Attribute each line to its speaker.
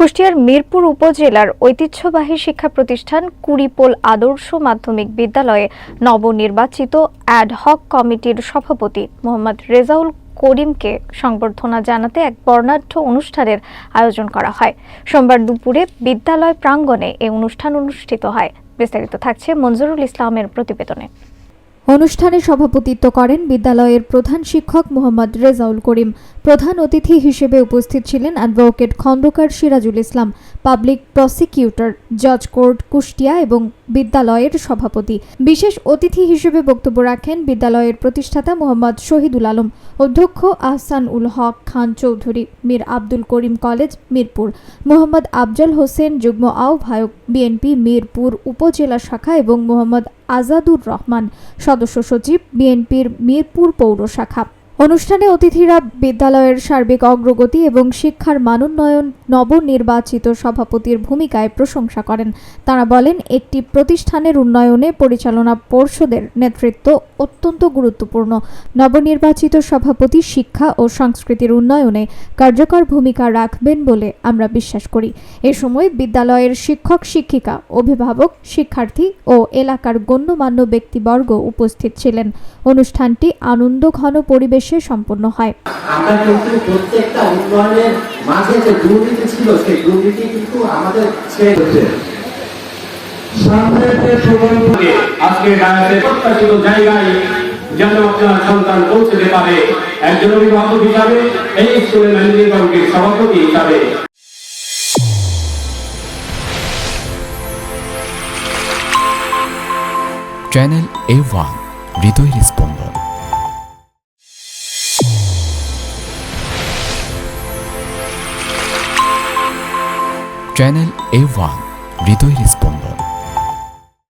Speaker 1: কুষ্টিয়ার মিরপুর উপজেলার ঐতিহ্যবাহী শিক্ষা প্রতিষ্ঠান কুড়িপোল আদর্শ মাধ্যমিক বিদ্যালয়ে নবনির্বাচিত অ্যাডহক কমিটির সভাপতি মোহাম্মদ রেজাউল করিমকে সংবর্ধনা জানাতে এক বর্ণাঢ্য অনুষ্ঠানের আয়োজন করা হয়। সোমবার দুপুরে বিদ্যালয় প্রাঙ্গণে এই অনুষ্ঠান অনুষ্ঠিত হয়। বিস্তারিত থাকছে মঞ্জুরুল ইসলামের প্রতিবেদনে।
Speaker 2: অনুষ্ঠানে সভাপতিত্ব করেন বিদ্যালয়ের প্রধান শিক্ষক মোহাম্মদ রেজাউল করিম। প্রধান অতিথি হিসেবে উপস্থিত ছিলেন advocate Khandakar Sirajul Islam, public prosecutor, জজ কোর্ট কুষ্টিয়া এবং বিদ্যালয়ের সভাপতি। বিশেষ অতিথি হিসেবে বক্তব্য রাখেন বিদ্যালয়ের প্রতিষ্ঠাতা মোহাম্মদ শহীদুল আলম, অধ্যক্ষ আহসান উল হক খান চৌধুরী, মীর আব্দুল করিম কলেজ মিরপুর, মোহাম্মদ আফজল হোসেন যুগ্ম আহ্বায়ক বিএনপি মিরপুর উপজেলা শাখা এবং মোহাম্মদ আজাদুর রহমান সদস্য সচিব বিএনপির মিরপুর পৌর শাখা। অনুষ্ঠানে অতিথিরা বিদ্যালয়ের সার্বিক অগ্রগতি এবং শিক্ষার মানোন্নয়ন নবনির্বাচিত সভাপতির ভূমিকায় প্রশংসা করেন। তারা বলেন, একটি প্রতিষ্ঠানের উন্নয়নে পরিচালনা পর্ষদের নেতৃত্ব অত্যন্ত গুরুত্বপূর্ণ। নবনির্বাচিত সভাপতি শিক্ষা ও সংস্কৃতির উন্নয়নে কার্যকর ভূমিকা রাখবেন বলে আমরা বিশ্বাস করি। এ সময় বিদ্যালয়ের শিক্ষক শিক্ষিকা, অভিভাবক, শিক্ষার্থী ও এলাকার গণ্যমান্য ব্যক্তিবর্গ উপস্থিত ছিলেন। অনুষ্ঠানটি আনন্দঘন পরিবেশ সম্পন্ন হয়।
Speaker 3: আমরা কিন্তু প্রত্যেকটা উন্নয়নের মাঝে যে দুর্নীতি ছিল, সেই দুর্নীতি কিন্তু আমাদের ছেড়ে
Speaker 4: সামনের যে প্রকল্পকে আজকে ডায়াসের প্রত্যাশিত জায়গায় যেন আপনার সন্তান পৌঁছতে পারে, একজন অভিভাবক হিসাবে এই স্কুলের ম্যানেজিং কমিটির সভাপতি হিসাবে
Speaker 5: চ্যানেল A1 হৃদয়ের স্পন্দন। চ্যানেল A1 হৃদয়ের স্পন্দন।